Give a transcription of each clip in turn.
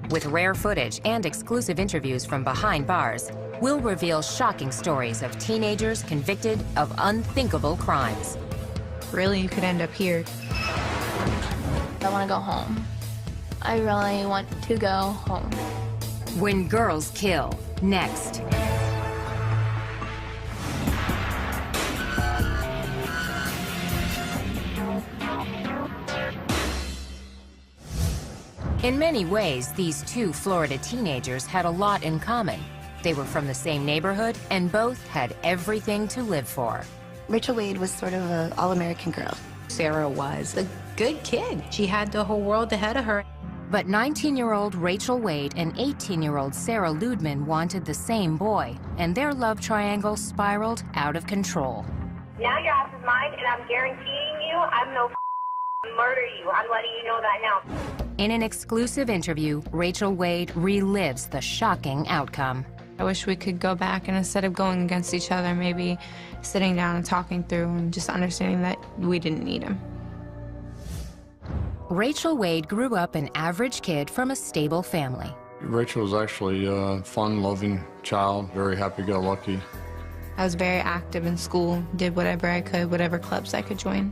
With rare footage and exclusive interviews from behind bars, we'll reveal shocking stories of teenagers convicted of unthinkable crimes. Really, you could end up here. I want to go home. I really want to go home. When Girls Kill, next. In many ways, these two Florida teenagers had a lot in common. They were from the same neighborhood and both had everything to live for. Rachel Wade was sort of an all-American girl. Sarah was a good kid. She had the whole world ahead of her. But 19-year-old Rachel Wade and 18-year-old Sarah Ludman wanted the same boy, and their love triangle spiraled out of control. Now your ass is mine, and I'm guaranteeing you I'm no murder you. I'm letting you know that now. In an exclusive interview, Rachel Wade relives the shocking outcome. I wish we could go back and instead of going against each other, maybe sitting down and talking through and just understanding that we didn't need him. Rachel Wade grew up an average kid from a stable family. Rachel was actually a fun-loving child, very happy-go-lucky. I was very active in school, did whatever I could, whatever clubs I could join.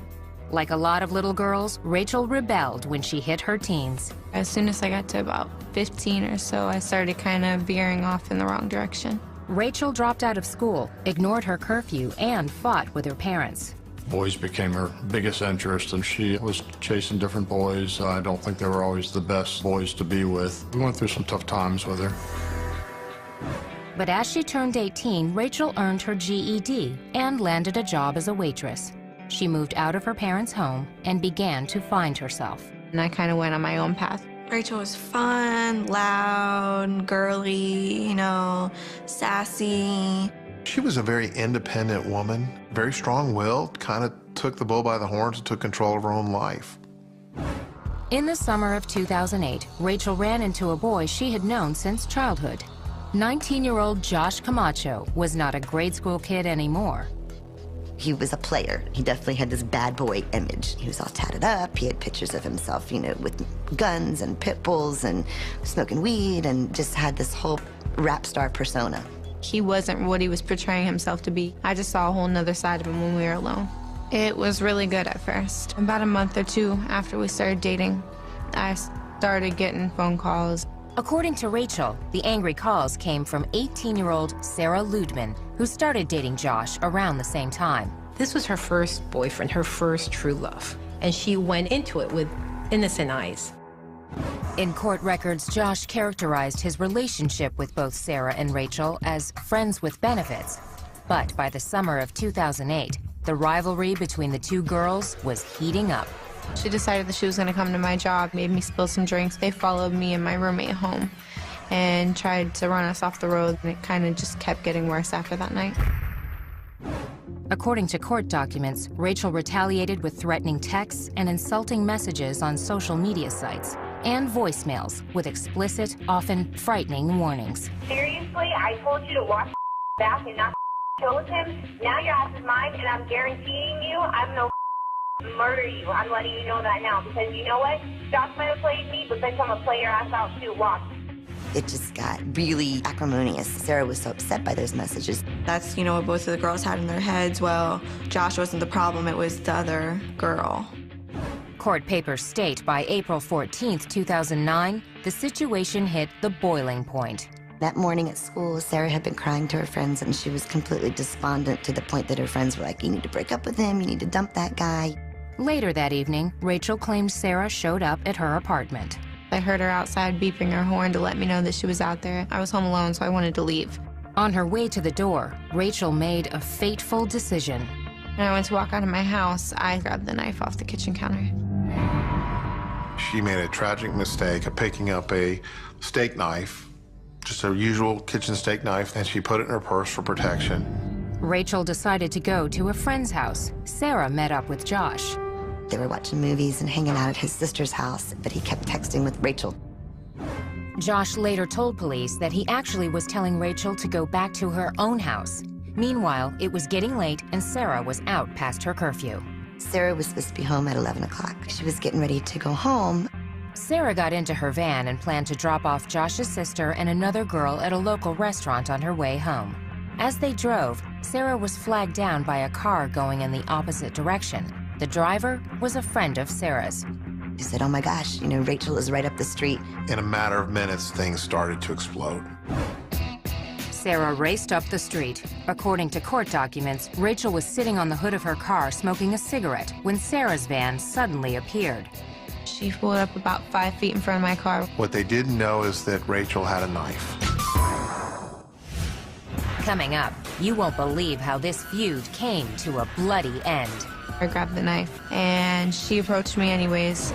Like a lot of little girls, Rachel rebelled when she hit her teens. As soon as I got to about 15 or so, I started kind of veering off in the wrong direction. Rachel dropped out of school, ignored her curfew, and fought with her parents. Boys became her biggest interest, and she was chasing different boys. I don't think they were always the best boys to be with. We went through some tough times with her. But as she turned 18, Rachel earned her GED and landed a job as a waitress. She moved out of her parents' home and began to find herself. And I kind of went on my own path. Rachel was fun, loud, girly, sassy. She was a very independent woman, very strong-willed, kind of took the bull by the horns and took control of her own life. In the summer of 2008, Rachel ran into a boy she had known since childhood. 19-year-old Josh Camacho was not a grade school kid anymore. He was a player. He definitely had this bad boy image. He was all tatted up. He had pictures of himself, with guns and pit bulls and smoking weed, and just had this whole rap star persona. He wasn't what he was portraying himself to be. I just saw a whole nother side of him when we were alone. It was really good at first. About a month or two after we started dating, I started getting phone calls. According to Rachel, the angry calls came from 18-year-old Sarah Ludman, who started dating Josh around the same time. This was her first boyfriend, her first true love. And she went into it with innocent eyes. In court records, Josh characterized his relationship with both Sarah and Rachel as friends with benefits. But by the summer of 2008, the rivalry between the two girls was heating up. She decided that she was going to come to my job, made me spill some drinks. They followed me and my roommate home and tried to run us off the road, and it kind of just kept getting worse after that night. According to court documents, Rachel retaliated with threatening texts and insulting messages on social media sites and voicemails with explicit, often frightening warnings. Seriously, I told you to watch back and not kill with him. Now your ass is mine, and I'm guaranteeing you I'm no murder you. I'm letting you know that now, because you know what? Josh might have played me, but then I'm gonna play your ass out too. Watch. It just got really acrimonious. Sarah was so upset by those messages. That's, what both of the girls had in their heads. Well, Josh wasn't the problem, it was the other girl. Court papers state by April 14th, 2009, the situation hit the boiling point. That morning at school, Sarah had been crying to her friends, and she was completely despondent to the point that her friends were like, you need to break up with him, you need to dump that guy. Later that evening, Rachel claimed Sarah showed up at her apartment. I heard her outside beeping her horn to let me know that she was out there. I was home alone, so I wanted to leave. On her way to the door, Rachel made a fateful decision. When I went to walk out of my house, I grabbed the knife off the kitchen counter. She made a tragic mistake of picking up a steak knife, just a usual kitchen steak knife, and she put it in her purse for protection. Rachel decided to go to a friend's house. Sarah met up with Josh. They were watching movies and hanging out at his sister's house, but he kept texting with Rachel. Josh later told police that he actually was telling Rachel to go back to her own house. Meanwhile, it was getting late and Sarah was out past her curfew. Sarah was supposed to be home at 11 o'clock. She was getting ready to go home. Sarah got into her van and planned to drop off Josh's sister and another girl at a local restaurant on her way home. As they drove, Sarah was flagged down by a car going in the opposite direction. The driver was a friend of Sarah's. She said, "Oh my gosh, you know, Rachel is right up the street." In a matter of minutes, things started to explode. Sarah raced up the street. According to court documents, Rachel was sitting on the hood of her car smoking a cigarette when Sarah's van suddenly appeared. She pulled up about 5 feet in front of my car. What they didn't know is that Rachel had a knife. Coming up, you won't believe how this feud came to a bloody end. I grabbed the knife, and she approached me anyways.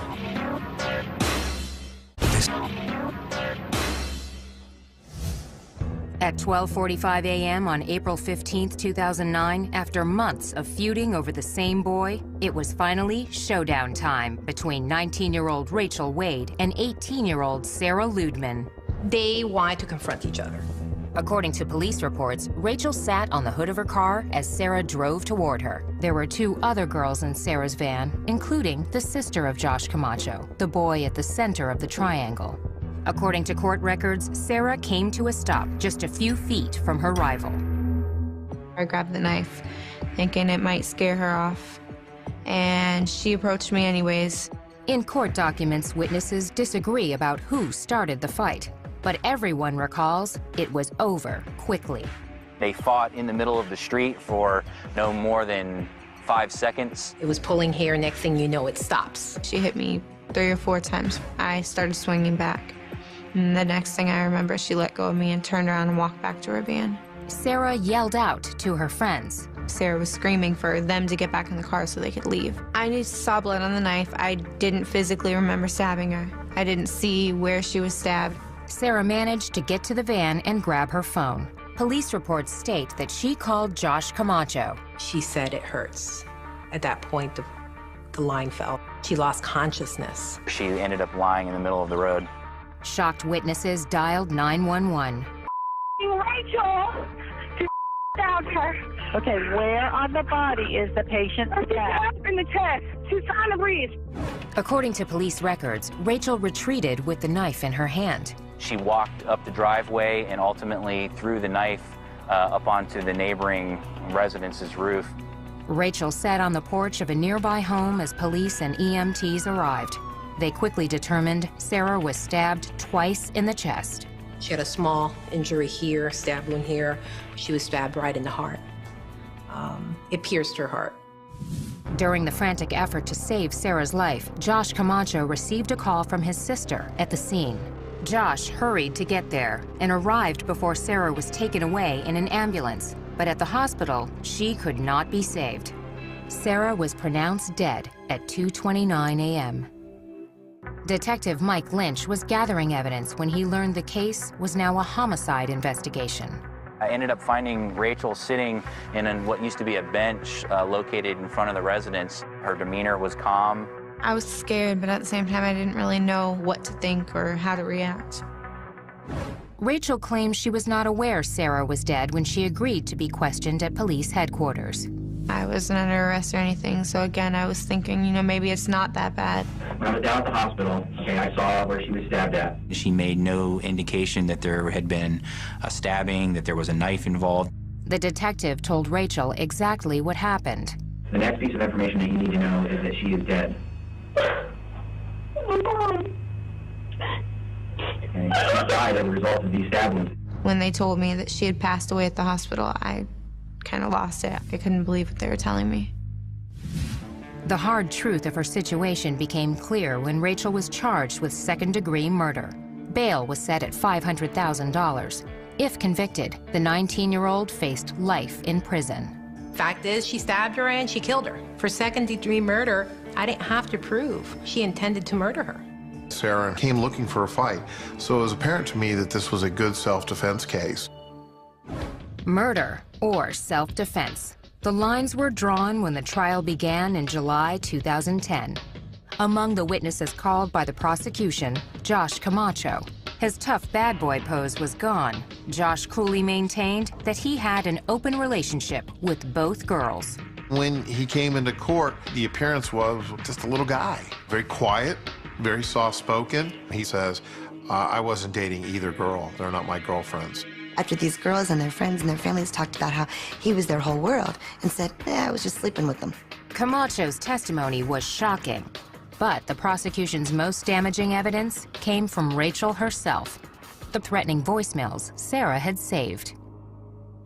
At 12:45 a.m. on April 15, 2009, after months of feuding over the same boy, it was finally showdown time between 19-year-old Rachel Wade and 18-year-old Sarah Ludeman. They wanted to confront each other. According to police reports, Rachel sat on the hood of her car as Sarah drove toward her. There were 2 other girls in Sarah's van, including the sister of Josh Camacho, the boy at the center of the triangle. According to court records, Sarah came to a stop just a few feet from her rival. I grabbed the knife, thinking it might scare her off, and she approached me anyways. In court documents, witnesses disagree about who started the fight, but everyone recalls it was over quickly. They fought in the middle of the street for no more than 5 seconds. It was pulling hair. Next thing you know, it stops. She hit me 3 or 4 times. I started swinging back. And the next thing I remember, she let go of me and turned around and walked back to her van. Sarah yelled out to her friends. Sarah was screaming for them to get back in the car so they could leave. I just saw blood on the knife. I didn't physically remember stabbing her. I didn't see where she was stabbed. Sarah managed to get to the van and grab her phone. Police reports state that she called Josh Camacho. She said it hurts. At that point, the line fell. She lost consciousness. She ended up lying in the middle of the road. Shocked witnesses dialed 911. Rachel! Down her. Okay, where on the body is the patient stabbed? In the chest. She's trying to breathe. According to police records, Rachel retreated with the knife in her hand. She walked up the driveway and ultimately threw the knife up onto the neighboring residence's roof. Rachel sat on the porch of a nearby home as police and EMTs arrived. They quickly determined Sarah was stabbed twice in the chest. She had a small injury here, stab wound here. She was stabbed right in the heart. It pierced her heart. During the frantic effort to save Sarah's life, Josh Camacho received a call from his sister at the scene. Josh hurried to get there and arrived before Sarah was taken away in an ambulance. But at the hospital, she could not be saved. Sarah was pronounced dead at 2:29 a.m. Detective Mike Lynch was gathering evidence when he learned the case was now a homicide investigation. I ended up finding Rachel sitting in what used to be a bench located in front of the residence. Her demeanor was calm. I was scared, but at the same time, I didn't really know what to think or how to react. Rachel claims she was not aware Sarah was dead when she agreed to be questioned at police headquarters. I wasn't under arrest or anything, so again, I was thinking, you know, maybe it's not that bad. When I was down at the hospital, okay, I saw where she was stabbed at. She made no indication that there had been a stabbing, that there was a knife involved. The detective told Rachel exactly what happened. The next piece of information that you need to know is that she is dead. And she died as a result of these stab wounds. When they told me that she had passed away at the hospital, I kind of lost it. I couldn't believe what they were telling me. The hard truth of her situation became clear when Rachel was charged with second-degree murder. Bail was set at $500,000. If convicted, the 19-year-old faced life in prison. Fact is, she stabbed her and she killed her. For second-degree murder, I didn't have to prove she intended to murder her. Sarah came looking for a fight, so it was apparent to me that this was a good self-defense case. Murder or self-defense. The lines were drawn when the trial began in July 2010. Among the witnesses called by the prosecution, Josh Camacho. His tough bad boy pose was gone. Josh coolly maintained that he had an open relationship with both girls. When he came into court, the appearance was just a little guy. Very quiet, very soft-spoken. He says, I wasn't dating either girl. They're not my girlfriends. After these girls and their friends and their families talked about how he was their whole world and said, I was just sleeping with them. Camacho's testimony was shocking, but the prosecution's most damaging evidence came from Rachel herself, the threatening voicemails Sarah had saved.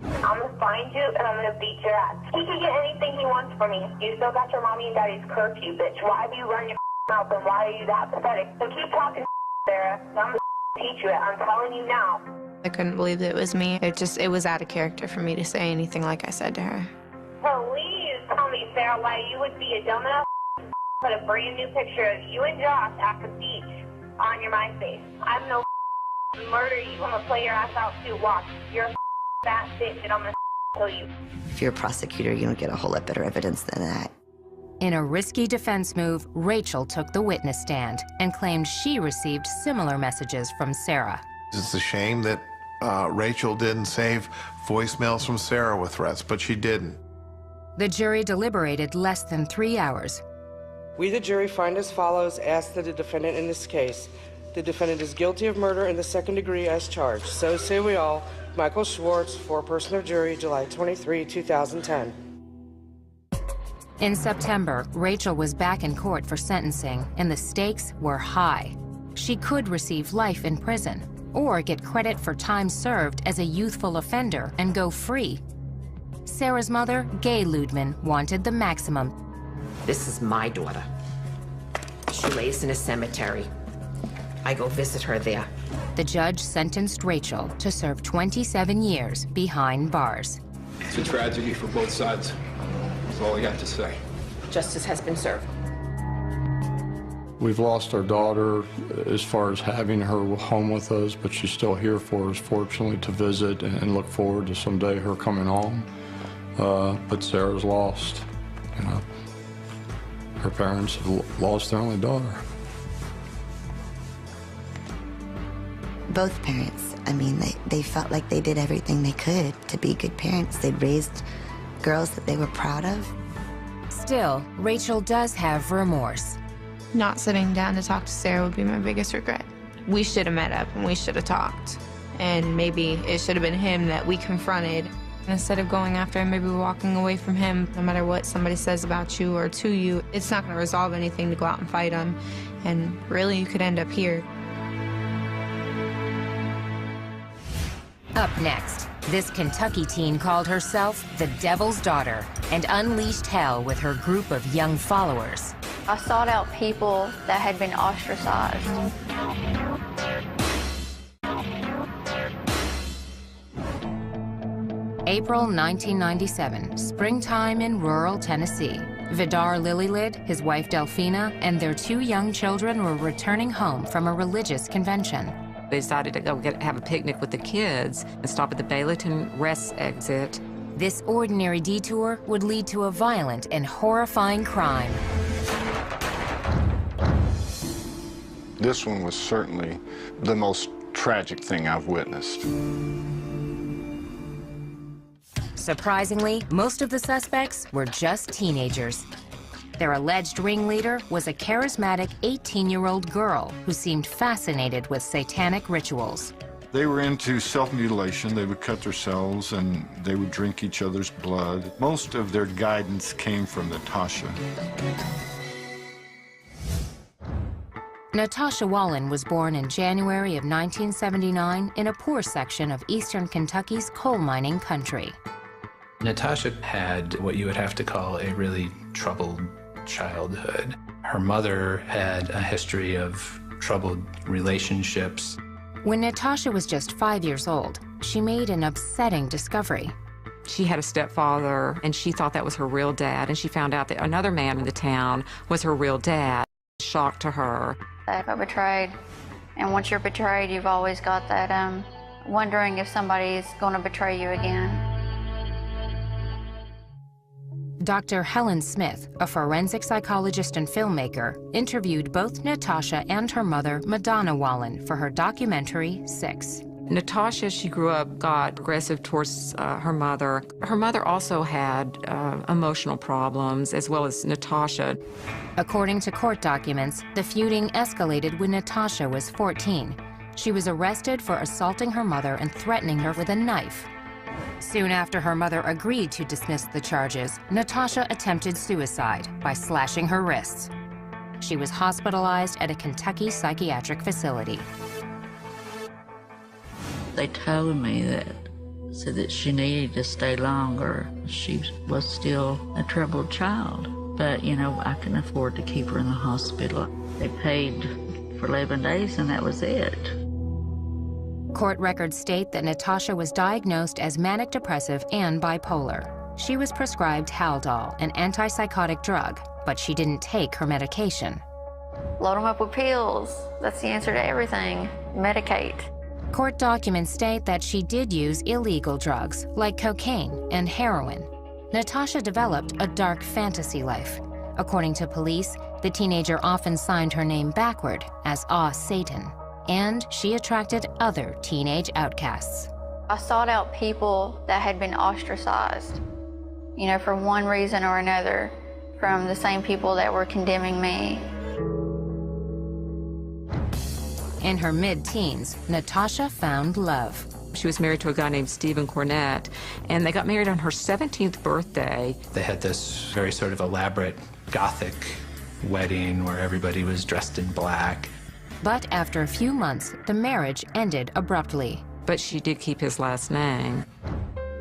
I'm gonna find you and I'm gonna beat your ass. He can get anything he wants from me. You still got your mommy and daddy's curfew, bitch. Why do you run your mouth and why are you that pathetic? So keep talking, Sarah. I'm gonna teach you it. I'm telling you now. I couldn't believe that it was me. It was out of character for me to say anything like I said to her. Please tell me, Sarah, why you would be a dumbass put a brand new picture of you and Josh at the beach on your MySpace. I'm no murder you. I'm gonna play your ass out too. Watch. You're a fat bitch and I'm gonna kill you. If you're a prosecutor, you don't get a whole lot better evidence than that. In a risky defense move, Rachel took the witness stand and claimed she received similar messages from Sarah. It's a shame that Rachel didn't save voicemails from Sarah with threats, but she didn't. The jury deliberated less than 3 hours. We, the jury, find as follows: ask that the defendant in this case. The defendant is guilty of murder in the second degree as charged. So say we all. Michael Schwartz, foreperson of jury, July 23, 2010. In September, Rachel was back in court for sentencing, and the stakes were high. She could receive life in prison, or get credit for time served as a youthful offender and go free. Sarah's mother, Gay Ludman, wanted the maximum. This is my daughter. She lays in a cemetery. I go visit her there. The judge sentenced Rachel to serve 27 years behind bars. It's a tragedy for both sides. That's all I got to say. Justice has been served. We've lost our daughter as far as having her home with us, but she's still here for us, fortunately, to visit and look forward to someday her coming home. But Sarah's lost. You know, her parents have lost their only daughter. Both parents, I mean, they felt like they did everything they could to be good parents. They'd raised girls that they were proud of. Still, Rachel does have remorse. Not sitting down to talk to Sarah would be my biggest regret. We should have met up and we should have talked. And maybe it should have been him that we confronted. Instead of going after him, maybe walking away from him. No matter what somebody says about you or to you, it's not going to resolve anything to go out and fight him. And really, you could end up here. Up next, this Kentucky teen called herself the Devil's Daughter and unleashed hell with her group of young followers. I sought out people that had been ostracized. April 1997, springtime in rural Tennessee. Vidar Lilylid, his wife Delphina, and their 2 young children were returning home from a religious convention. They decided to go have a picnic with the kids and stop at the Baileyton Rest exit. This ordinary detour would lead to a violent and horrifying crime. This one was certainly the most tragic thing I've witnessed. Surprisingly, most of the suspects were just teenagers. Their alleged ringleader was a charismatic 18-year-old girl who seemed fascinated with satanic rituals. They were into self-mutilation. They would cut themselves and they would drink each other's blood. Most of their guidance came from Natasha. Natasha Wallen was born in January of 1979 in a poor section of eastern Kentucky's coal mining country. Natasha had what you would have to call a really troubled childhood. Her mother had a history of troubled relationships. When Natasha was just 5 years old, she made an upsetting discovery. She had a stepfather, and she thought that was her real dad, and she found out that another man in the town was her real dad. Shock to her. I got betrayed, and once you're betrayed, you've always got that wondering if somebody's going to betray you again. Dr. Helen Smith, a forensic psychologist and filmmaker, interviewed both Natasha and her mother, Madonna Wallen, for her documentary, 6. Natasha, she grew up, got aggressive towards her mother. Her mother also had emotional problems, as well as Natasha. According to court documents, the feuding escalated when Natasha was 14. She was arrested for assaulting her mother and threatening her with a knife. Soon after her mother agreed to dismiss the charges, Natasha attempted suicide by slashing her wrists. She was hospitalized at a Kentucky psychiatric facility. They told me said that she needed to stay longer. She was still a troubled child, but you know, I couldn't afford to keep her in the hospital. They paid for 11 days and that was it. Court records state that Natasha was diagnosed as manic depressive and bipolar. She was prescribed Haldol, an antipsychotic drug, but she didn't take her medication. Load them up with pills. That's the answer to everything. Medicate. Court documents state that she did use illegal drugs like cocaine and heroin. Natasha developed a dark fantasy life. According to police, the teenager often signed her name backward as Satan, and she attracted other teenage outcasts. I sought out people that had been ostracized, you know, for one reason or another, from the same people that were condemning me. In her mid-teens, Natasha found love. She was married to a guy named Stephen Cornett, and they got married on her 17th birthday. They had this very sort of elaborate Gothic wedding where everybody was dressed in black. But after a few months, the marriage ended abruptly. But she did keep his last name.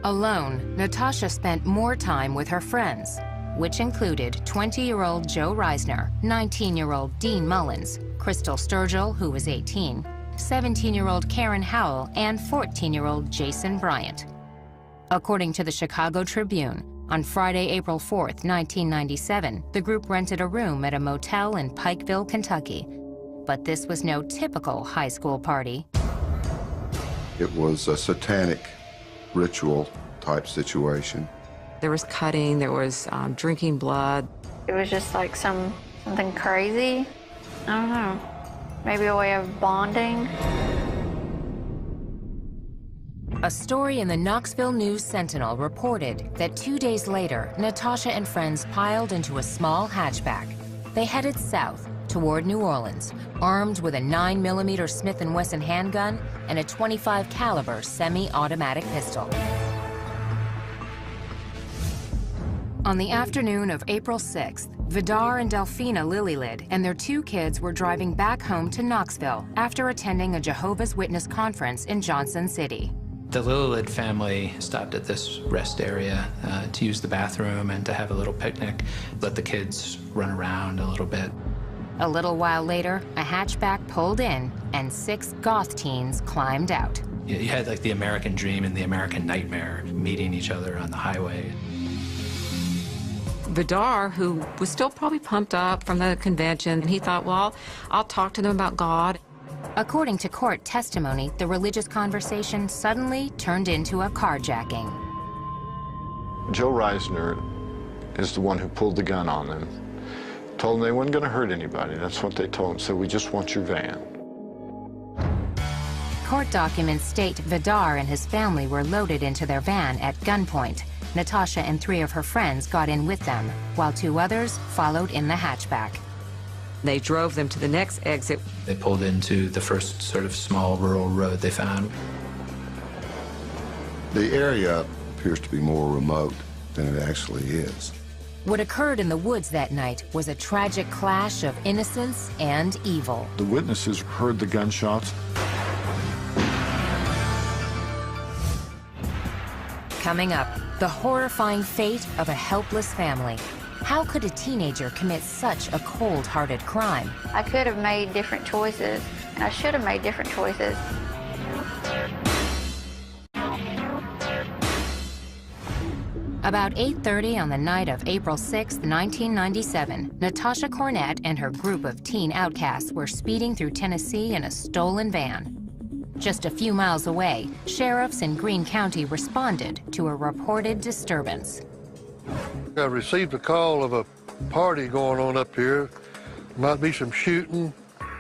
Alone, Natasha spent more time with her friends, which included 20-year-old Joe Reisner, 19-year-old Dean Mullins, Crystal Sturgill, who was 18, 17-year-old Karen Howell, and 14-year-old Jason Bryant. According to the Chicago Tribune, on Friday, April 4th, 1997, the group rented a room at a motel in Pikeville, Kentucky. But this was no typical high school party. It was a satanic ritual type situation. There was cutting, there was drinking blood. It was just like something crazy. I don't know. Maybe a way of bonding. A story in the Knoxville News-Sentinel reported that 2 days later, Natasha and friends piled into a small hatchback. They headed south toward New Orleans, armed with a 9mm Smith & Wesson handgun and a .25 caliber semi-automatic pistol. On the afternoon of April 6th, Vidar and Delphina Lillylid and their 2 kids were driving back home to Knoxville after attending a Jehovah's Witness conference in Johnson City. The Lillylid family stopped at this rest area to use the bathroom and to have a little picnic, let the kids run around a little bit. A little while later, a hatchback pulled in and 6 goth teens climbed out. You had like the American dream and the American nightmare meeting each other on the highway. Vidar, who was still probably pumped up from the convention, he thought, well, I'll talk to them about God. According to court testimony, the religious conversation suddenly turned into a carjacking. Joe Reisner is the one who pulled the gun on them. Told them they weren't going to hurt anybody. That's what they told him. So we just want your van. Court documents state Vidar and his family were loaded into their van at gunpoint. Natasha and 3 of her friends got in with them, while 2 others followed in the hatchback. They drove them to the next exit. They pulled into the first sort of small rural road they found. The area appears to be more remote than it actually is. What occurred in the woods that night was a tragic clash of innocence and evil. The witnesses heard the gunshots. Coming up, the horrifying fate of a helpless family. How could a teenager commit such a cold-hearted crime? I could have made different choices, and I should have made different choices. About 8:30 on the night of April 6, 1997, Natasha Cornett and her group of teen outcasts were speeding through Tennessee in a stolen van. Just a few miles away, sheriffs in Greene County responded to a reported disturbance. I received a call of a party going on up here. Might be some shooting.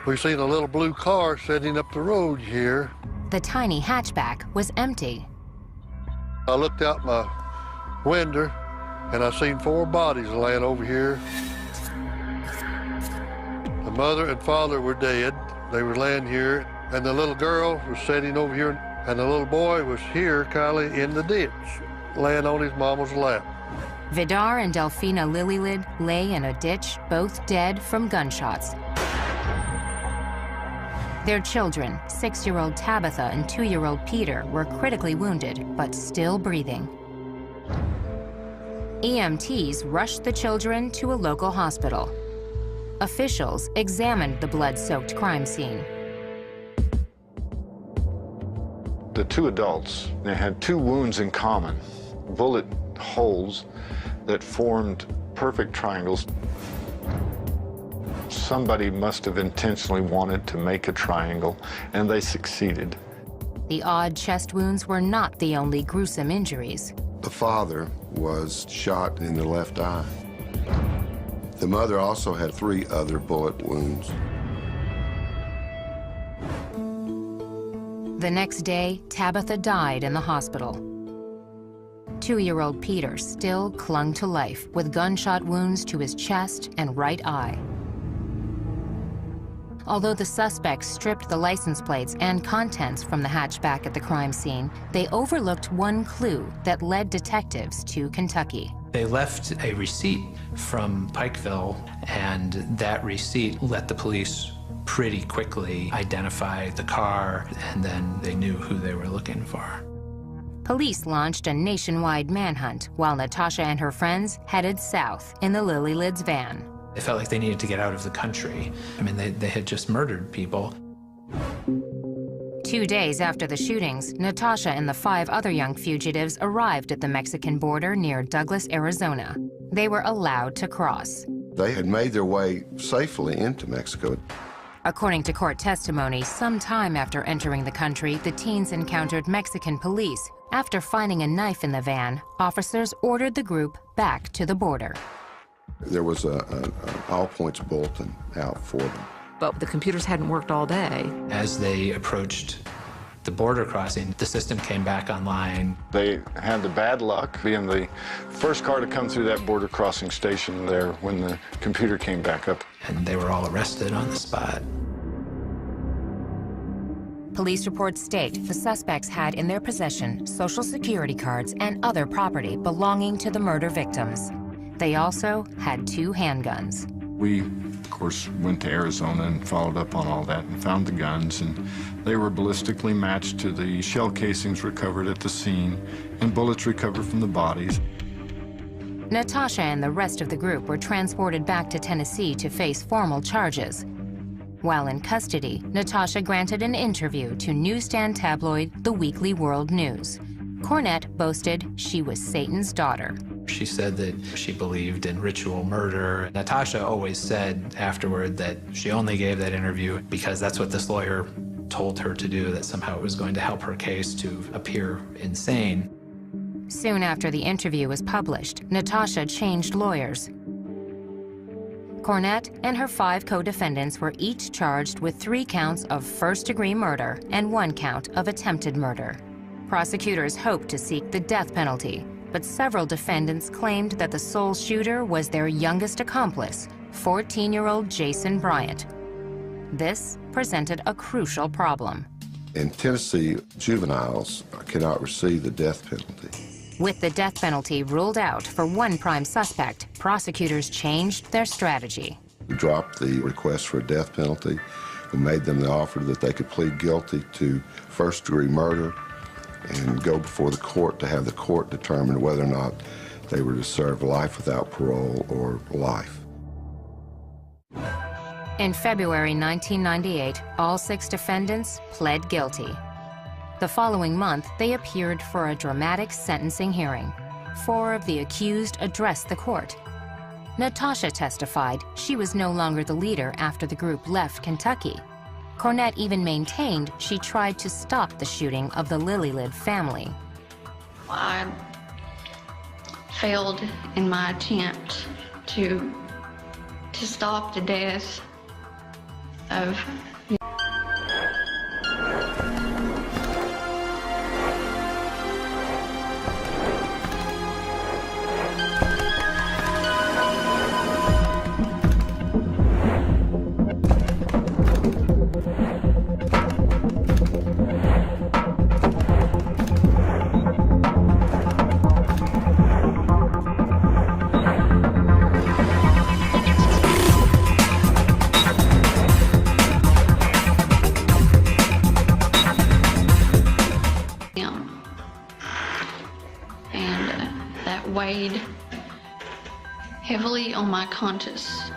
We've seen a little blue car setting up the road here. the tiny hatchback was empty. I looked out my window and I seen 4 bodies laying over here. The mother and father were dead. They were laying here, and the little girl was sitting over here, and the little boy was here, Kylie, in the ditch, laying on his mama's lap. Vidar and Delphina Lillylid lay in a ditch, both dead from gunshots. Their children, 6-year-old Tabitha and 2-year-old Peter, were critically wounded, but still breathing. EMTs rushed the children to a local hospital. Officials examined the blood-soaked crime scene. The 2 adults, they had 2 wounds in common, bullet holes that formed perfect triangles. Somebody must have intentionally wanted to make a triangle, and they succeeded. The odd chest wounds were not the only gruesome injuries. The father was shot in the left eye. The mother also had 3 other bullet wounds. The next day, Tabitha died in the hospital. 2-year-old Peter still clung to life with gunshot wounds to his chest and right eye. Although the suspects stripped the license plates and contents from the hatchback at the crime scene, they overlooked one clue that led detectives to Kentucky. They left a receipt from Pikeville, and that receipt let the police pretty quickly identify the car, and then they knew who they were looking for. Police launched a nationwide manhunt while Natasha and her friends headed south in the Lillylids van. They felt like they needed to get out of the country. I mean, they had just murdered people. 2 days after the shootings, Natasha and the 5 other young fugitives arrived at the Mexican border near Douglas, Arizona. They were allowed to cross. They had made their way safely into Mexico. According to court testimony, sometime after entering the country, the teens encountered Mexican police. After finding a knife in the van, officers ordered the group back to the border. There was an all-points bulletin out for them. But the computers hadn't worked all day. As they approached the border crossing, the system came back online. They had the bad luck being the first car to come through that border crossing station there when the computer came back up. And they were all arrested on the spot. Police reports state the suspects had in their possession Social Security cards and other property belonging to the murder victims. They also had 2 handguns. We, of course, went to Arizona and followed up on all that and found the guns, and they were ballistically matched to the shell casings recovered at the scene and bullets recovered from the bodies. Natasha and the rest of the group were transported back to Tennessee to face formal charges. While in custody, Natasha granted an interview to newsstand tabloid The Weekly World News. Cornett boasted she was Satan's daughter. She said that she believed in ritual murder. Natasha always said afterward that she only gave that interview because that's what this lawyer told her to do, that somehow it was going to help her case to appear insane. Soon after the interview was published, Natasha changed lawyers. Cornett and her 5 co-defendants were each charged with 3 counts of first-degree murder and 1 count of attempted murder. Prosecutors hoped to seek the death penalty, but several defendants claimed that the sole shooter was their youngest accomplice, 14-year-old Jason Bryant. This presented a crucial problem. In Tennessee, juveniles cannot receive the death penalty. With the death penalty ruled out for one prime suspect, prosecutors changed their strategy. We dropped the request for a death penalty. We made them the offer that they could plead guilty to first-degree murder and go before the court to have the court determine whether or not they were to serve life without parole or life. In February 1998, all 6 defendants pled guilty. The following month, they appeared for a dramatic sentencing hearing. 4 of the accused addressed the court. Natasha testified she was no longer the leader after the group left Kentucky. Cornett even maintained she tried to stop the shooting of the Lillylid family. I failed in my attempt to stop the death of weighed heavily on my conscience.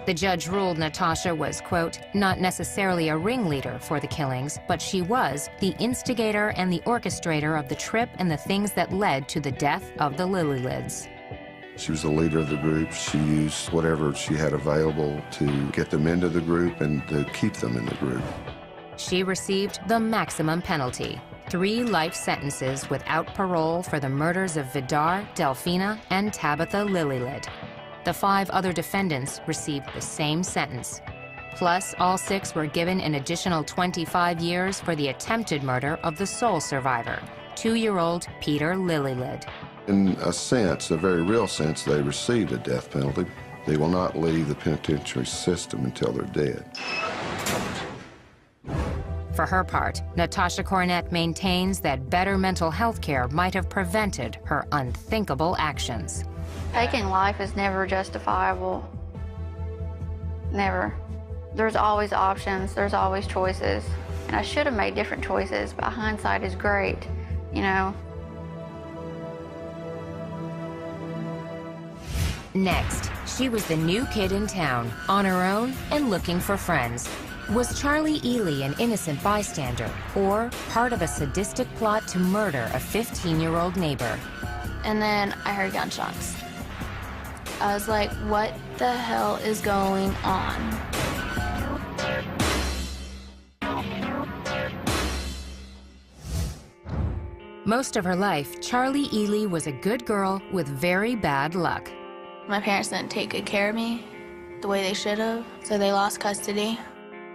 The judge ruled Natasha was, quote, not necessarily a ringleader for the killings, but she was the instigator and the orchestrator of the trip and the things that led to the death of the Lillylids. She was the leader of the group. She used whatever she had available to get them into the group and to keep them in the group. She received the maximum penalty, 3 life sentences without parole for the murders of Vidar, Delfina, and Tabitha Lillylid. The 5 other defendants received the same sentence. Plus, all 6 were given an additional 25 years for the attempted murder of the sole survivor, 2-year-old Peter Lillylid. In a sense, a very real sense, they received a death penalty. They will not leave the penitentiary system until they're dead. For her part, Natasha Cornett maintains that better mental health care might have prevented her unthinkable actions. Taking life is never justifiable. Never. There's always options, there's always choices. And I should have made different choices, but hindsight is great, you know. Next, she was the new kid in town, on her own and looking for friends. Was Charlie Ely an innocent bystander, or part of a sadistic plot to murder a 15-year-old neighbor? And then I heard gunshots. I was like, what the hell is going on? Most of her life, Charlie Ely was a good girl with very bad luck. My parents didn't take good care of me the way they should have, so they lost custody.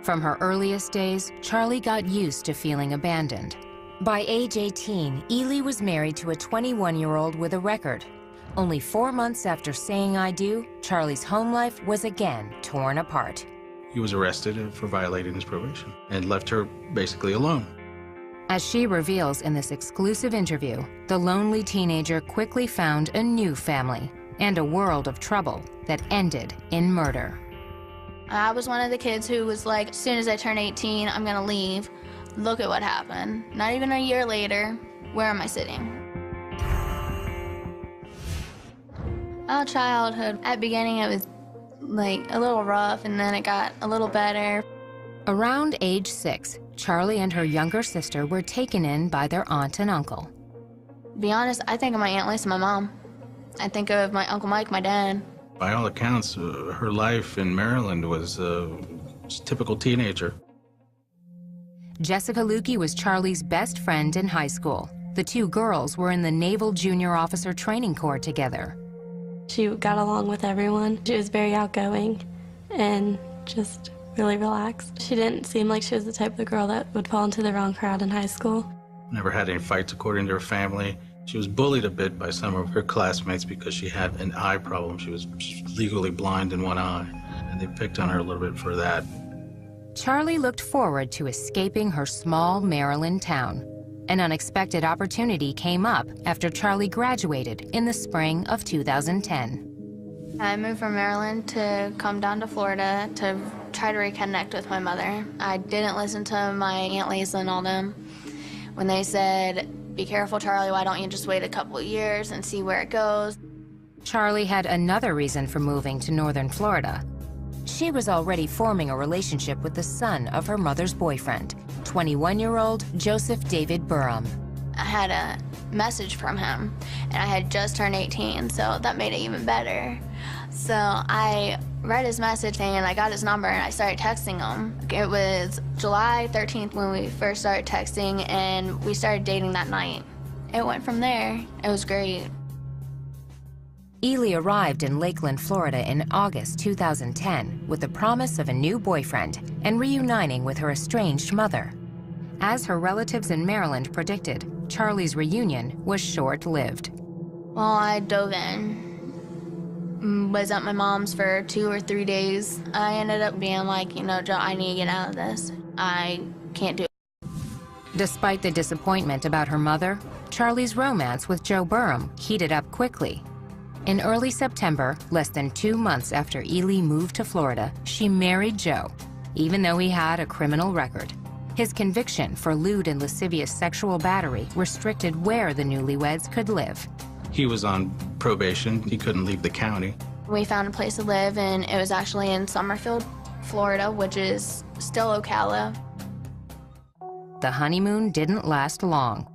From her earliest days, Charlie got used to feeling abandoned. By age 18, Ely was married to a 21-year-old with a record. Only 4 months after saying I do, Charlie's home life was again torn apart. He was arrested for violating his probation and left her basically alone. As she reveals in this exclusive interview, the lonely teenager quickly found a new family and a world of trouble that ended in murder. I was one of the kids who was like, as soon as I turn 18, I'm gonna leave. Look at what happened. Not even a year later, where am I sitting? Our childhood, at the beginning it was like a little rough, and then it got a little better. Around age 6, Charlie and her younger sister were taken in by their aunt and uncle. To be honest, I think of my Aunt Lisa, my mom. I think of my Uncle Mike, my dad. By all accounts, her life in Maryland was a typical teenager. Jessica Lukey was Charlie's best friend in high school. The 2 girls were in the Naval Junior Officer Training Corps together. She got along with everyone. She was very outgoing and just really relaxed. She didn't seem like she was the type of girl that would fall into the wrong crowd in high school. Never had any fights according to her family. She was bullied a bit by some of her classmates because she had an eye problem. She was legally blind in one eye, and they picked on her a little bit for that. Charlie looked forward to escaping her small Maryland town. An unexpected opportunity came up after Charlie graduated in the spring of 2010. I moved from Maryland to come down to Florida to try to reconnect with my mother. I didn't listen to my Aunt Lisa and all them when they said, be careful, Charlie, why don't you just wait a couple of years and see where it goes? Charlie had another reason for moving to northern Florida. She was already forming a relationship with the son of her mother's boyfriend, 21-year-old Joseph David Burham. I had a message from him, and I had just turned 18, so that made it even better. So I read his message and I got his number and I started texting him. It was July 13th when we first started texting, and we started dating that night. It went from there. It was great. Ely arrived in Lakeland, Florida in August 2010 with the promise of a new boyfriend and reuniting with her estranged mother. As her relatives in Maryland predicted, Charlie's reunion was short-lived. Well, I dove in. Was at my mom's for 2 or 3 days. I ended up being like, you know, Joe, I need to get out of this. I can't do it. Despite the disappointment about her mother, Charlie's romance with Joe Burham heated up quickly. In early September, less than 2 months after Ely moved to Florida, she married Joe, even though he had a criminal record. His conviction for lewd and lascivious sexual battery restricted where the newlyweds could live. He was on probation. He couldn't leave the county. We found a place to live, and it was actually in Summerfield, Florida, which is still Ocala. The honeymoon didn't last long.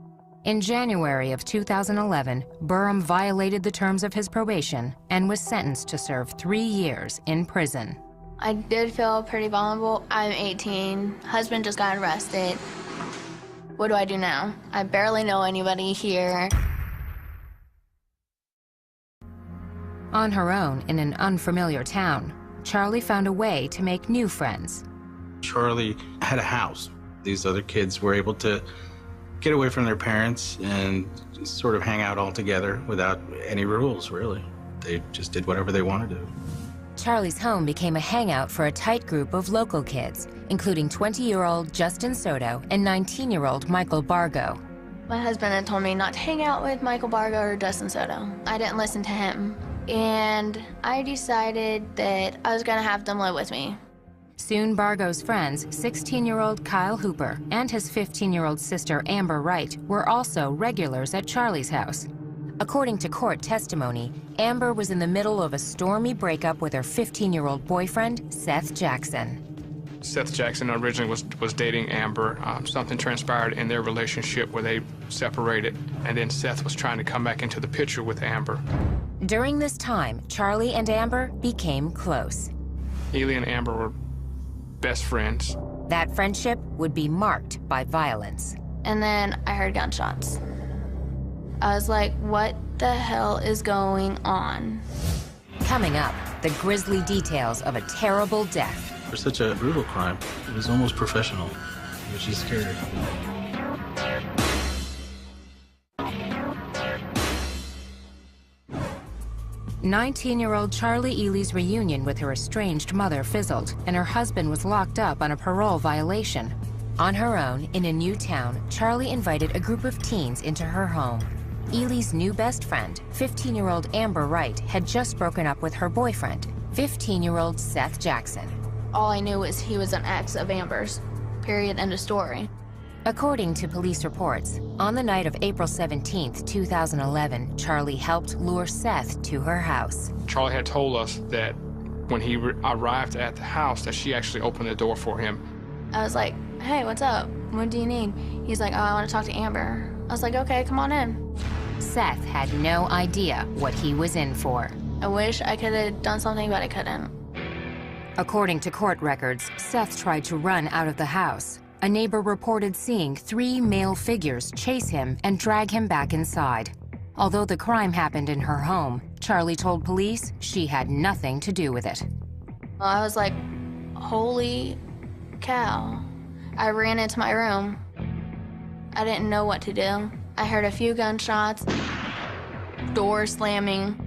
In January of 2011, Burham violated the terms of his probation and was sentenced to serve 3 years in prison. I did feel pretty vulnerable. I'm 18, husband just got arrested. What do I do now? I barely know anybody here. On her own in an unfamiliar town, Charlie found a way to make new friends. Charlie had a house. These other kids were able to get away from their parents and sort of hang out all together without any rules, really. They just did whatever they wanted to. Charlie's home became a hangout for a tight group of local kids, including 20-year-old Justin Soto and 19-year-old Michael Bargo. My husband had told me not to hang out with Michael Bargo or Justin Soto. I didn't listen to him, and I decided that I was gonna have them live with me. Soon, Bargo's friends, 16-year-old Kyle Hooper and his 15-year-old sister Amber Wright, were also regulars at Charlie's house. According to court testimony, Amber was in the middle of a stormy breakup with her 15-year-old boyfriend, Seth Jackson. Seth Jackson originally was dating Amber. Something transpired in their relationship where they separated, and then Seth was trying to come back into the picture with Amber. During this time, Charlie and Amber became close. Ely and Amber were best friends. That friendship would be marked by violence. And then I heard gunshots. I was like, what the hell is going on? Coming up, the grisly details of a terrible death. For such a brutal crime, it was almost professional, which is scary. "19-year-old Charlie Ely's reunion with her estranged mother fizzled, and her husband was locked up on a parole violation. On her own, in a new town, Charlie invited a group of teens into her home. Ely's new best friend, 15-year-old Amber Wright, had just broken up with her boyfriend, 15-year-old Seth Jackson. All I knew was he was an ex of Amber's. Period, end of story. According to police reports, on the night of April 17, 2011, Charlie helped lure Seth to her house. Charlie had told us that when he arrived at the house that she actually opened the door for him. I was like, hey, what's up? What do you need? He's like, oh, I want to talk to Amber. I was like, okay, come on in. Seth had no idea what he was in for. I wish I could have done something, but I couldn't. According to court records, Seth tried to run out of the house. A neighbor reported seeing 3 male figures chase him and drag him back inside. Although the crime happened in her home, Charlie told police she had nothing to do with it. I was like, holy cow. I ran into my room. I didn't know what to do. I heard a few gunshots, door slamming.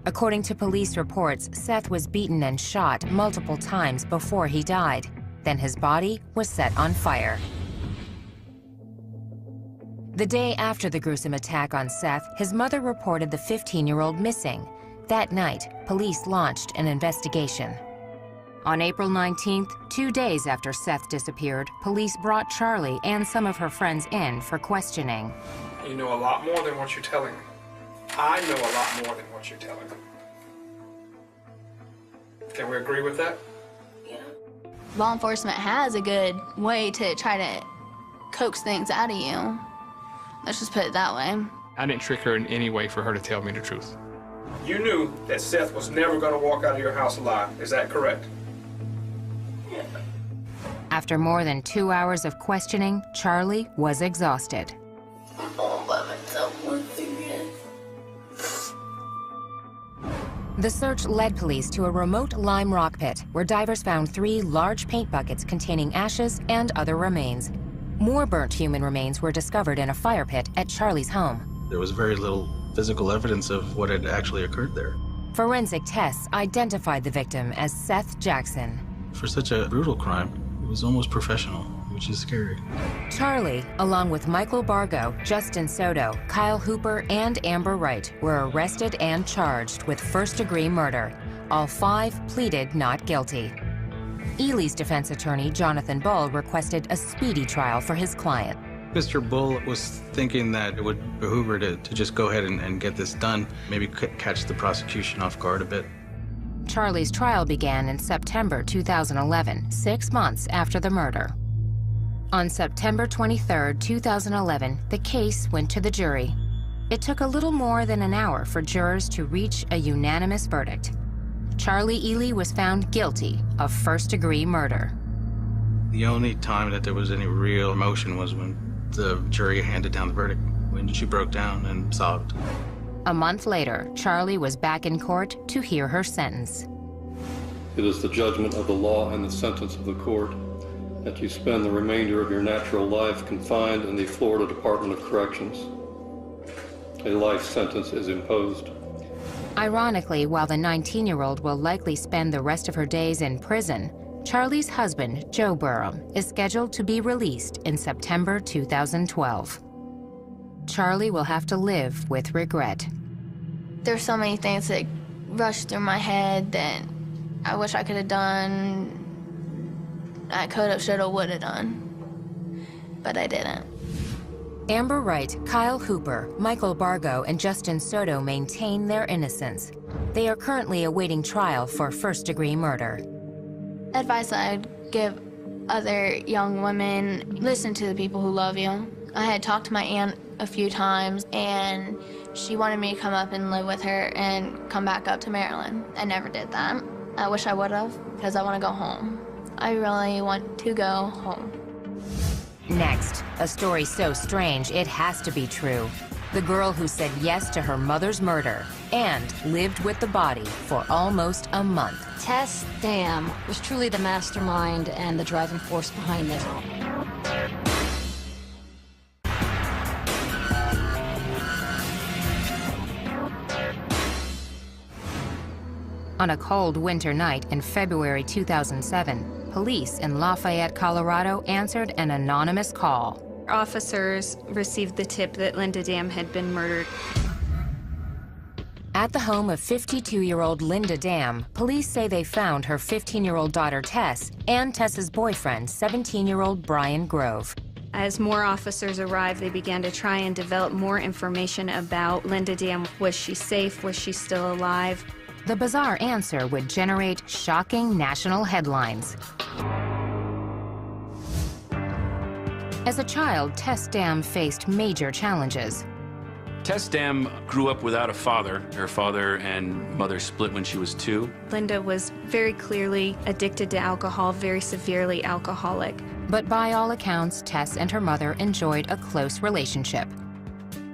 According to police reports, Seth was beaten and shot multiple times before he died. Then his body was set on fire. The day after the gruesome attack on Seth, his mother reported the 15-year-old missing. That night, police launched an investigation. On April 19th, 2 days after Seth disappeared, police brought Charlie and some of her friends in for questioning. You know a lot more than what you're telling me. I know a lot more than what you're telling me. Can we agree with that? Law enforcement has a good way to try to coax things out of you. Let's just put it that way. I didn't trick her in any way for her to tell me the truth. You knew that Seth was never going to walk out of your house alive. Is that correct? Yeah. After more than 2 hours of questioning, Charlie was exhausted. I'm all by myself once again. The search led police to a remote lime rock pit where divers found 3 large paint buckets containing ashes and other remains. More burnt human remains were discovered in a fire pit at Charlie's home. There was very little physical evidence of what had actually occurred there. Forensic tests identified the victim as Seth Jackson. For such a brutal crime, it was almost professional, which is scary. Charlie, along with Michael Bargo, Justin Soto, Kyle Hooper, and Amber Wright, were arrested and charged with first-degree murder. All 5 pleaded not guilty. Ely's defense attorney, Jonathan Bull, requested a speedy trial for his client. Mr. Bull was thinking that it would behoove her to just go ahead and get this done, maybe catch the prosecution off guard a bit. Charlie's trial began in September 2011, 6 months after the murder. On September 23, 2011, the case went to the jury. It took a little more than an hour for jurors to reach a unanimous verdict. Charlie Ely was found guilty of first-degree murder. The only time that there was any real emotion was when the jury handed down the verdict, when she broke down and sobbed. A month later, Charlie was back in court to hear her sentence. It is the judgment of the law and the sentence of the court that you spend the remainder of your natural life confined in the Florida Department of Corrections. A life sentence is imposed. Ironically, while the 19-year-old will likely spend the rest of her days in prison, Charlie's husband, Joe Burham, is scheduled to be released in September 2012. Charlie will have to live with regret. There's so many things that rush through my head that I wish I could have done. I could have, should have, would have done, but I didn't. Amber Wright, Kyle Hooper, Michael Bargo, and Justin Soto maintain their innocence. They are currently awaiting trial for first-degree murder. Advice I'd give other young women, listen to the people who love you. I had talked to my aunt a few times, and she wanted me to come up and live with her and come back up to Maryland. I never did that. I wish I would have, because I want to go home. I really want to go home. Next, a story so strange it has to be true. The girl who said yes to her mother's murder and lived with the body for almost a month. Tess Dam was truly the mastermind and the driving force behind this. On a cold winter night in February 2007, police in Lafayette, Colorado answered an anonymous call. Officers received the tip that Linda Dam had been murdered. At the home of 52-year-old Linda Dam, police say they found her 15-year-old daughter Tess and Tess's boyfriend, 17-year-old Brian Grove. As more officers arrived, they began to try and develop more information about Linda Dam. Was she safe? Was she still alive? The bizarre answer would generate shocking national headlines. As a child, Tess Dam faced major challenges. Tess Dam grew up without a father. Her father and mother split when she was 2. Linda was very clearly addicted to alcohol, very severely alcoholic. But by all accounts, Tess and her mother enjoyed a close relationship.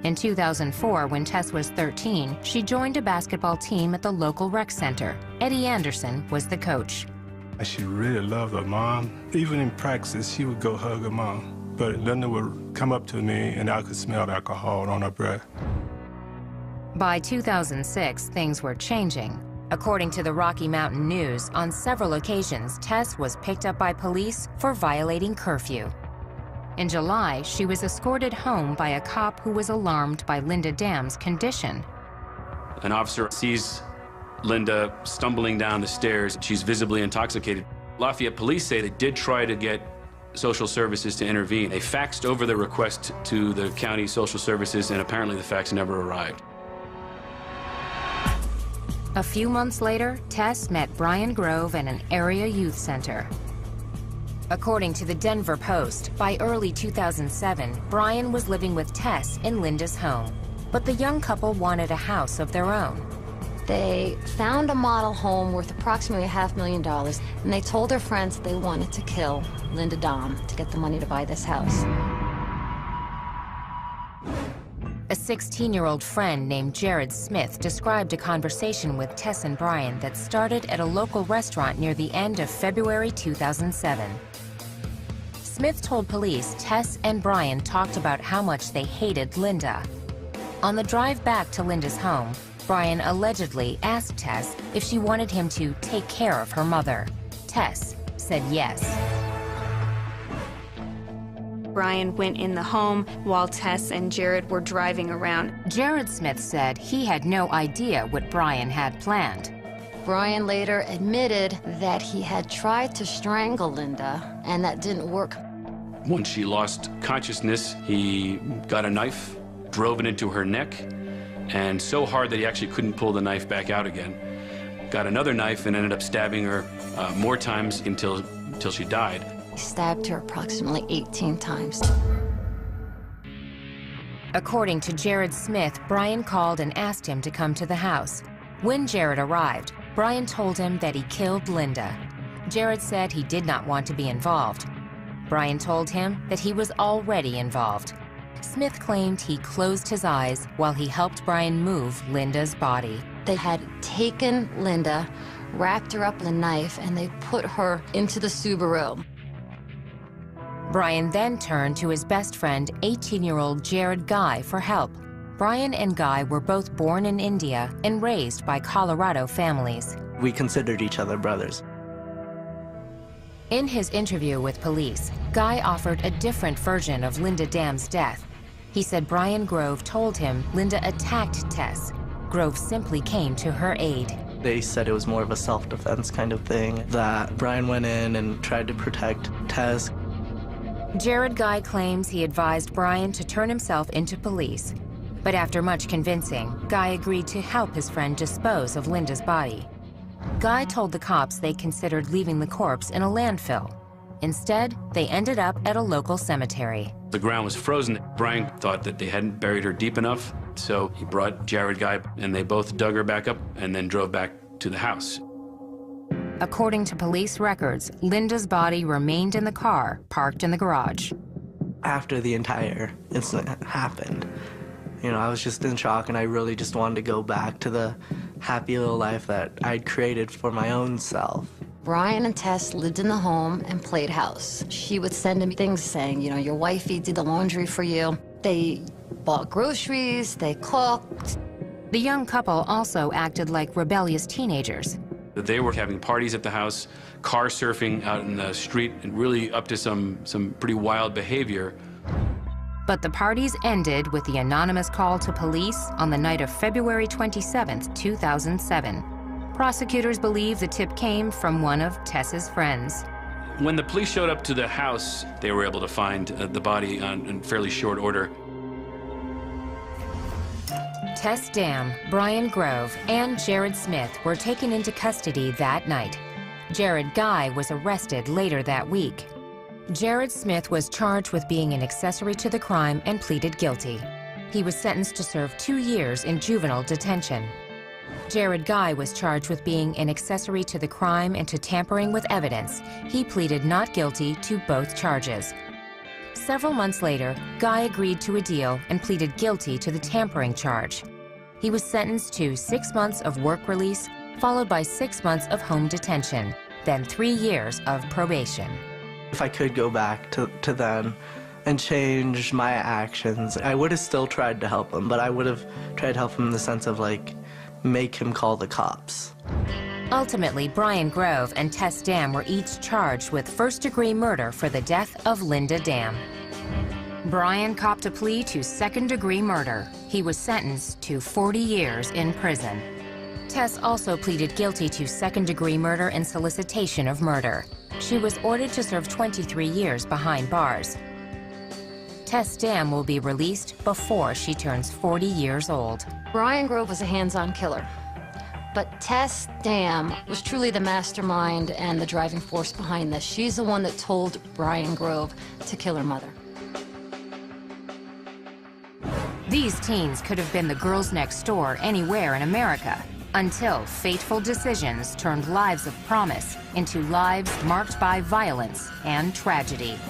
In 2004, when Tess was 13, she joined a basketball team at the local rec center. Eddie Anderson was the coach. She really loved her mom. Even in practice, she would go hug her mom. But Linda would come up to me, and I could smell the alcohol on her breath. By 2006, things were changing. According to the Rocky Mountain News, on several occasions, Tess was picked up by police for violating curfew. In July, she was escorted home by a cop who was alarmed by Linda Dam's condition. An officer sees Linda stumbling down the stairs. She's visibly intoxicated. Lafayette police say they did try to get social services to intervene. They faxed over the request to the county social services, and apparently the fax never arrived. A few months later, Tess met Brian Grove at an area youth center. According to the Denver Post, by early 2007, Brian was living with Tess in Linda's home. But the young couple wanted a house of their own. They found a model home worth approximately $500,000, and they told their friends they wanted to kill Linda Dam to get the money to buy this house. A 16-year-old friend named Jared Smith described a conversation with Tess and Brian that started at a local restaurant near the end of February 2007. Smith told police Tess and Brian talked about how much they hated Linda. On the drive back to Linda's home, Brian allegedly asked Tess if she wanted him to take care of her mother. Tess said yes. Brian went in the home while Tess and Jared were driving around. Jared Smith said he had no idea what Brian had planned. Brian later admitted that he had tried to strangle Linda, and that didn't work. Once she lost consciousness, he got a knife, drove it into her neck, and so hard that he actually couldn't pull the knife back out again. Got another knife and ended up stabbing her more times until she died. He stabbed her approximately 18 times. According to Jared Smith, Brian called and asked him to come to the house. When Jared arrived, Brian told him that he killed Linda. Jared said he did not want to be involved. Brian told him that he was already involved. Smith claimed he closed his eyes while he helped Brian move Linda's body. They had taken Linda, wrapped her up in a knife, and they put her into the Subaru. Brian then turned to his best friend, 18-year-old Jared Guy, for help. Brian and Guy were both born in India and raised by Colorado families. We considered each other brothers. In his interview with police, Guy offered a different version of Linda Dam's death. He said Brian Grove told him Linda attacked Tess. Grove simply came to her aid. They said it was more of a self-defense kind of thing, that Brian went in and tried to protect Tess. Jared Guy claims he advised Brian to turn himself into police. But after much convincing, Guy agreed to help his friend dispose of Linda's body. Guy told the cops they considered leaving the corpse in a landfill. Instead, they ended up at a local cemetery. The ground was frozen. Brian thought that they hadn't buried her deep enough, so he brought Jared Guy, and they both dug her back up and then drove back to the house. According to police records, Linda's body remained in the car, parked in the garage. After the entire incident happened, I was just in shock, and I really just wanted to go back to the happy little life that I'd created for my own self. Brian and Tess lived in the home and played house. She would send him things saying, your wifey did the laundry for you. They bought groceries, they cooked. The young couple also acted like rebellious teenagers. They were having parties at the house, car surfing out in the street, and really up to some pretty wild behavior. But the parties ended with the anonymous call to police on the night of February 27, 2007. Prosecutors believe the tip came from one of Tess's friends. When the police showed up to the house, they were able to find the body in fairly short order. Tess Dam, Brian Grove, and Jared Smith were taken into custody that night. Jared Guy was arrested later that week. Jared Smith was charged with being an accessory to the crime and pleaded guilty. He was sentenced to serve 2 years in juvenile detention. Jared Guy was charged with being an accessory to the crime and to tampering with evidence. He pleaded not guilty to both charges. Several months later, Guy agreed to a deal and pleaded guilty to the tampering charge. He was sentenced to 6 months of work release, followed by 6 months of home detention, then 3 years of probation. If I could go back to then and change my actions, I would have still tried to help him, but I would have tried to help him in the sense of make him call the cops. Ultimately, Brian Grove and Tess Dam were each charged with first-degree murder for the death of Linda Dam. Brian copped a plea to second-degree murder. He was sentenced to 40 years in prison. Tess also pleaded guilty to second-degree murder and solicitation of murder. She was ordered to serve 23 years behind bars. Tess Dam will be released before she turns 40 years old. Brian Grove was a hands-on killer, but Tess Dam was truly the mastermind and the driving force behind this. She's the one that told Brian Grove to kill her mother. These teens could have been the girls next door anywhere in America, until fateful decisions turned lives of promise into lives marked by violence and tragedy.